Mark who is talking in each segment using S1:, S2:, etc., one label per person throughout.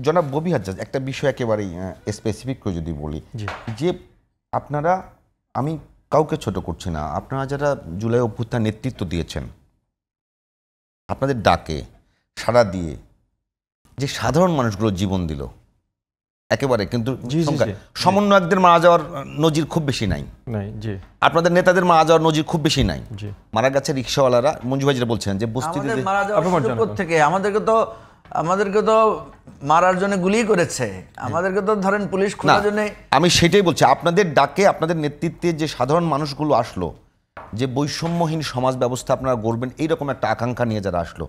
S1: জনাব ববি হাজ্জাজ, একটা বিষয় একেবারেই স্পেসিফিক করে যদি বলি যে আপনারা, আমি কাউকে ছোট করছি না, আপনারা যারা জুলাই অভ্যুত্থান নেতৃত্ব দিয়েছেন, আপনাদের ডাকে সাড়া দিয়ে যে সাধারণ মানুষগুলো জীবন দিল একেবারে, কিন্তু সমন্বয়কদের মারা যাওয়ার নজির খুব বেশি নাই, আপনাদের নেতাদের মারা যাওয়ার নজির খুব বেশি নাই, মারা গেছে রিক্সাওয়ালারা। মঞ্জু ভাই যেটা বলছেন যে বস্তিতে
S2: থেকে আমাদেরকে তো মারার জন্য গুলি করেছে, আমাদেরকে তো ধরেন পুলিশ খোঁজার জন্য।
S1: আমি সেটাই বলছি, আপনাদের ডাকে আপনাদের নেতৃত্বে যে সাধারণ মানুষগুলো আসলো, যে বৈষম্যহীন সমাজ ব্যবস্থা আপনারা গড়বেন এইরকম একটা আকাঙ্ক্ষা নিয়ে যারা আসলো,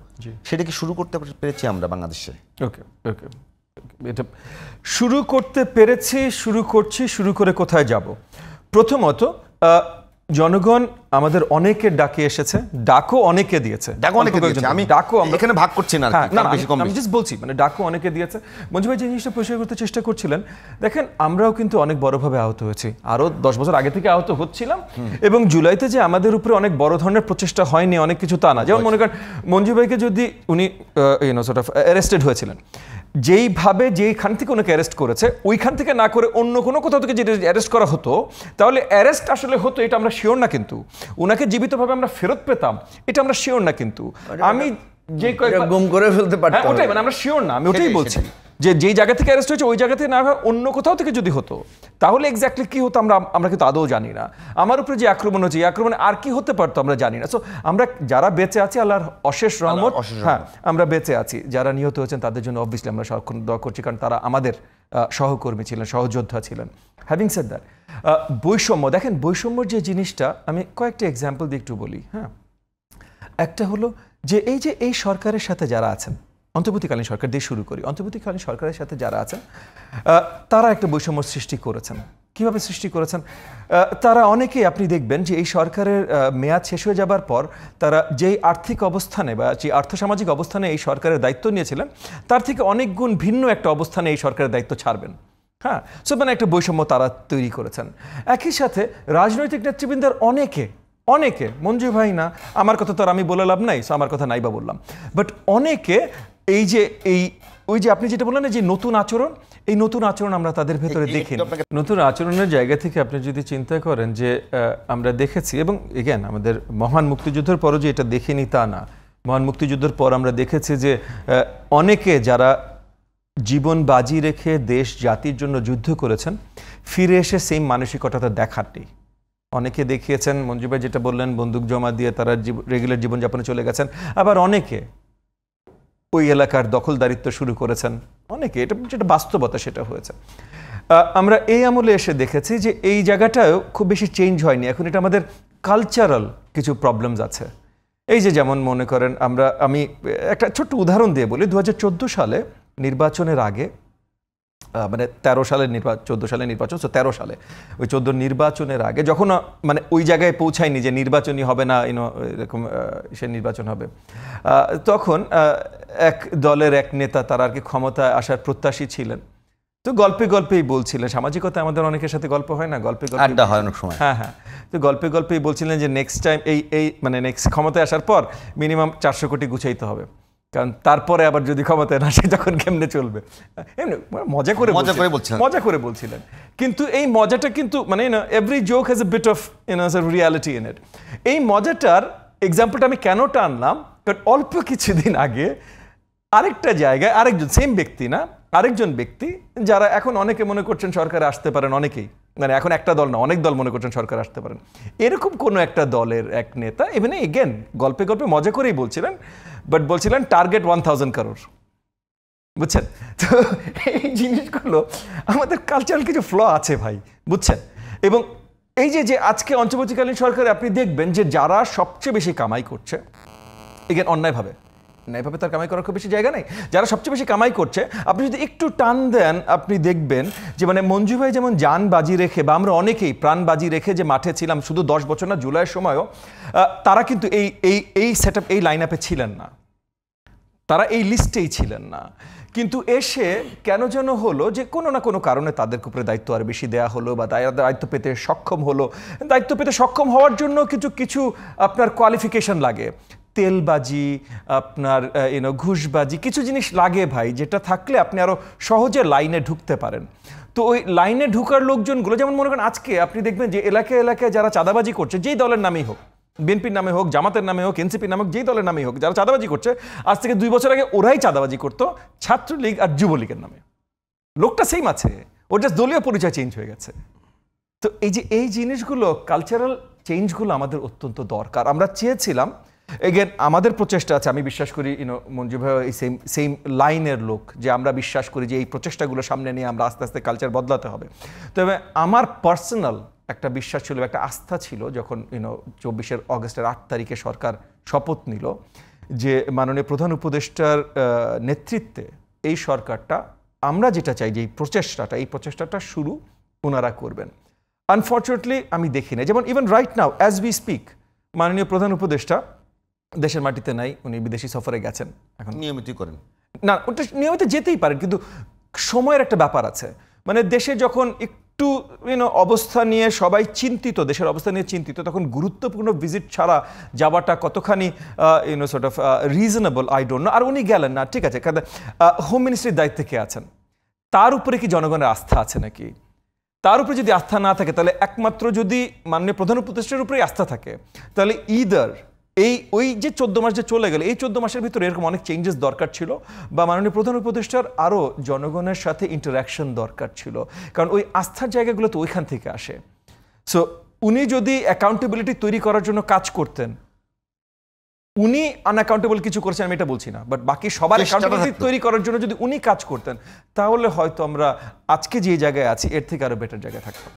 S1: সেটা কি শুরু করতে পেরেছি আমরা বাংলাদেশে?
S3: ওকে ওকে, এটা শুরু করতে পেরেছি, শুরু করছি, শুরু করে কোথায় যাব? প্রথমত জনগণ আমাদের অনেকে ডাকে এসেছে, ডাকও অনেকে দিয়েছে,
S1: আমি ডাকও এখানে ভাগ করছি না,
S3: আমি জাস্ট বলছি মানে ডাকও অনেকে দিয়েছে। মঞ্জু ভাই যে জিনিসটা পরিষ্কার করতে চেষ্টা করছিলেন, দেখেন আমরাও কিন্তু অনেক বড়ভাবে আহত হয়েছি, আরো 10 বছর আগে থেকে আহত হচ্ছিলাম, এবং জুলাইতে যে আমাদের উপরে অনেক বড় ধরনের প্রচেষ্টা হয়নি অনেক কিছু তা না। যেমন মনে করেন মঞ্জু ভাইকে যদি উনি অ্যারেস্টেড হয়েছিলেন, যেইভাবে যেইখান থেকে ওনাকে অ্যারেস্ট করেছে ওইখান থেকে না করে অন্য কোনো কোথাও থেকে যদি অ্যারেস্ট করা হতো, তাহলে অ্যারেস্ট আসলে হতো এটা আমরা শিওর না, কিন্তু ওনাকে জীবিতভাবে আমরা ফেরত পেতাম এটা আমরা শিওর না। কিন্তু আমি যে
S2: গুম করে ফেলতে পারতাম,
S3: ওটাই মানে আমরা শিওর না, আমি ওটাই বলছি যে যেই জায়গা থেকে অ্যারেস্ট হয়েছে ওই জায়গা থেকে না অন্য কোথাও থেকে যদি হতো তাহলে এক্স্যাক্টলি কি হতো আমরা কিন্তু আদৌ জানি না। আমার উপরে যে আক্রমণ হচ্ছে, এই আক্রমণে আর কি হতে পারতো আমরা জানি না। সো আমরা যারা বেঁচে আছি আল্লাহর অশেষ রহমত, হ্যাঁ আমরা বেঁচে আছি, যারা নিহত হয়েছেন তাদের জন্য অবভিয়াসলি আমরা সারাক্ষণ দোয়া করছি, কারণ তারা আমাদের সহকর্মী ছিলেন, সহযোদ্ধা ছিলেন। হ্যাভিং সেড দ্যাট, বৈষম্য, দেখেন বৈষম্যর যে জিনিসটা আমি কয়েকটা এক্সাম্পল দিয়ে একটু বলি। হ্যাঁ, একটা হলো যে এই সরকারের সাথে যারা আছেন, অন্তর্বর্তীকালীন সরকার দিয়ে শুরু করি, অন্তর্বর্তীকালীন সরকারের সাথে যারা আছেন তারা একটা বৈষম্য সৃষ্টি করেছেন। কিভাবে সৃষ্টি করেছেন? তারা অনেকেই আপনি দেখবেন যে এই সরকারের মেয়াদ শেষ হয়ে যাবার পর তারা যেই আর্থিক অবস্থানে বা যে আর্থসামাজিক অবস্থানে এই সরকারের দায়িত্ব নিয়েছিলেন তার থেকে অনেক গুণ ভিন্ন একটা অবস্থানে এই সরকারের দায়িত্ব ছাড়বেন। হ্যাঁ, সো মানে একটা বৈষম্য তারা তৈরি করেছেন। একই সাথে রাজনৈতিক নেতৃবৃন্দের অনেকে, মঞ্জু ভাই না, আমার কথা তো আর আমি বলে লাভ নাই, সো আমার কথা নাই বা বললাম, বাট অনেকে ওই যে আপনি যেটা বললেন যে নতুন আচরণ, এই নতুন আচরণ আমরা তাদের ভেতরে দেখি। নতুন আচরণের জায়গা থেকে আপনি যদি চিন্তা করেন যে আমরা দেখেছি, এবং এগেন আমাদের মহান মুক্তিযুদ্ধের পরও যে এটা দেখিনি তা না, মহান মুক্তিযুদ্ধের পর আমরা দেখেছি যে অনেকে যারা জীবন বাজি রেখে দেশ জাতির জন্য যুদ্ধ করেছেন ফিরে এসে সেম মানসিকতাটা দেখারটি অনেকে দেখিয়েছেন। মঞ্জু ভাই যেটা বললেন, বন্দুক জমা দিয়ে তারা রেগুলার জীবনযাপনে চলে গেছেন, আবার অনেকে ওই এলাকার দখলদারিত্ব শুরু করেছেন, অনেকে, এটা যেটা বাস্তবতা সেটা হয়েছে। আমরা এই আমলে এসে দেখেছি যে এই জায়গাটাও খুব বেশি চেঞ্জ হয়নি, এখন এটা আমাদের কালচারাল কিছু প্রবলেমস আছে। এই যে যেমন মনে করেন আমি একটা ছোট্ট উদাহরণ দিয়ে বলি, 2014 সালে নির্বাচনের আগে, মানে 13 সালের 14 সালের নির্বাচন, 13 সালে ওই 14 নির্বাচনের আগে যখন মানে ওই জায়গায় পৌঁছায়নি যে নির্বাচনই হবে না, এরকম সে নির্বাচন হবে, তখন এক দলের এক নেতা তারা আর কি ক্ষমতায় আসার প্রত্যাশী ছিলেন, তো গল্পেই বলছিলেন, সামাজিকতা আমাদের অনেকের সাথে গল্প হয় না, গল্পে
S1: আড্ডা হয় অনেক সময়,
S3: হ্যাঁ, তো গল্পেই বলছিলেন যে নেক্সট টাইম মানে নেক্সট ক্ষমতায় আসার পর মিনিমাম 400 কোটি গুছাইতে হবে, কারণ তারপরে আবার যদি ক্ষমতায় না আসে তখন কেমনে চলবে। এমনি মজা করে বলছিলেন, কিন্তু এই মজাটা কিন্তু মানে every joke has a bit of reality in it. এই মজাটার এক্সাম্পলটা আমি কেন টানলাম, কারণ অল্প কিছুদিন আগে আরেকটা জায়গায় আরেকজন, সেম ব্যক্তি না, আরেকজন ব্যক্তি যারা এখন অনেকে মনে করছেন সরকারে আসতে পারেন, অনেকেই মানে এখন একটা দল না অনেক দল মনে করছেন সরকার আসতে পারেন, এরকম কোনো একটা দলের এক নেতা এখানে এগেন গল্পে মজা করেই বলছিলেন, বাট বলছিলেন টার্গেট 1000 crore, বুঝছেন? তো এই জিনিসগুলো আমাদের কালচারাল কিছু ফ্ল আছে ভাই, বুঝছেন? এবং এই যে আজকে অন্তর্বর্তীকালীন সরকারে আপনি দেখবেন যে যারা সবচেয়ে বেশি কামাই করছে, এগেন অন্যায়ভাবে তার কামাই করার খুব বেশি জায়গা নেই, যারা সবচেয়ে বেশি কামাই করছে আপনি যদি একটু টান দেন আপনি দেখবেন যে মানে মঞ্জু ভাই যেমন জান বাজি রেখে বা আমরা অনেকেই প্রাণ বাজি রেখে যে মাঠে ছিলাম, শুধু 10 বছর না, জুলাইয়ের সময়ও তারা কিন্তু এই সেটআপ, এই লাইন আপে ছিলেন না, তারা এই লিস্টেই ছিলেন না, কিন্তু এসে কেন যেন হলো যে কোনো না কোনো কারণে তাদের উপরে দায়িত্ব আর বেশি দেয়া হলো বা দায়িত্ব পেতে সক্ষম হলো। দায়িত্ব পেতে সক্ষম হওয়ার জন্য কিছু আপনার কোয়ালিফিকেশন লাগে। তেলবাজি, আপনার ঘুষবাজি, কিছু জিনিস লাগে ভাই, যেটা থাকলে আপনি আরো সহজে লাইনে ঢুকতে পারেন। তো ওই লাইনে ঢুকার লোকজনগুলো, যেমন মনে করেন আজকে আপনি দেখবেন যে এলাকায় এলাকায় যারা চাঁদাবাজি করছে, যেই দলের নামেই হোক, বিএনপির নামে হোক, জামাতের নামে হোক, এনসিপির নামে হোক, যেই দলের নামেই হোক, যারা চাঁদাবাজি করছে, আজ থেকে 2 বছর আগে ওরাই চাঁদাবাজি করতো ছাত্রলীগ আর যুবলীগের নামে। লোকটা সেম আছে, ওর জাস্ট দলীয় পরিচয় চেঞ্জ হয়ে গেছে। তো এই জিনিসগুলো, কালচারাল চেঞ্জগুলো আমাদের অত্যন্ত দরকার। আমরা চেয়েছিলাম, এগেন আমাদের প্রচেষ্টা আছে, আমি বিশ্বাস করি মঞ্জু ভাই এই সেম লাইনের লোক, যে আমরা বিশ্বাস করি যে এই প্রচেষ্টাগুলো সামনে নিয়ে আমরা আস্তে আস্তে কালচার বদলাতে হবে। তবে আমার পার্সোনাল একটা বিশ্বাস ছিল, একটা আস্থা ছিল, যখন 24 অগস্টের 8 তারিখে সরকার শপথ নিল, যে মাননীয় প্রধান উপদেষ্টার নেতৃত্বে এই সরকারটা, আমরা যেটা চাই যে এই প্রচেষ্টাটা শুরু ওনারা করবেন। আনফর্চুনেটলি আমি দেখি না, যেমন even right now as we speak, মাননীয় প্রধান উপদেষ্টা দেশের মাটিতে নাই, উনি বিদেশি সফরে গেছেন। এখন
S1: নিয়মিত করেন
S3: না, ওটা নিয়মিত যেতেই পারেন, কিন্তু সময়ের একটা ব্যাপার আছে। মানে দেশে যখন একটু অবস্থা নিয়ে সবাই চিন্তিত, দেশের অবস্থা নিয়ে চিন্তিত, তখন গুরুত্বপূর্ণ ভিজিট ছাড়া যাওয়াটা কতখানি sort of reasonable I don't know. আর উনি গেলেন না, ঠিক আছে, কারণ হোম মিনিস্ট্রির দায়িত্বে কে আছেন, তার উপরে কি জনগণের আস্থা আছে নাকি? তার উপরে যদি আস্থা না থাকে, তাহলে একমাত্র যদি মাননীয় প্রধান উপদেষ্টার উপরেই আস্থা থাকে, তাহলে ইদার ওই যে 14 মাস যে চলে গেল, এই 14 মাসের ভিতরে এরকম অনেক চেঞ্জেস দরকার ছিল, বা মাননীয় প্রধান উপদেষ্টার আরও জনগণের সাথে ইন্টারাকশন দরকার ছিল, কারণ ওই আস্থার জায়গাগুলো তো ওইখান থেকে আসে। সো উনি যদি অ্যাকাউন্টেবিলিটি তৈরি করার জন্য কাজ করতেন, উনি আনঅ্যাকাউন্টেবল কিছু করছেন আমি এটা বলছি না, বাট বাকি সবার অ্যাকাউন্টেবিলিটি তৈরি করার জন্য যদি উনি কাজ করতেন, তাহলে হয়তো আমরা আজকে যে জায়গায় আছি এর থেকে আরো বেটার জায়গায় থাকতাম।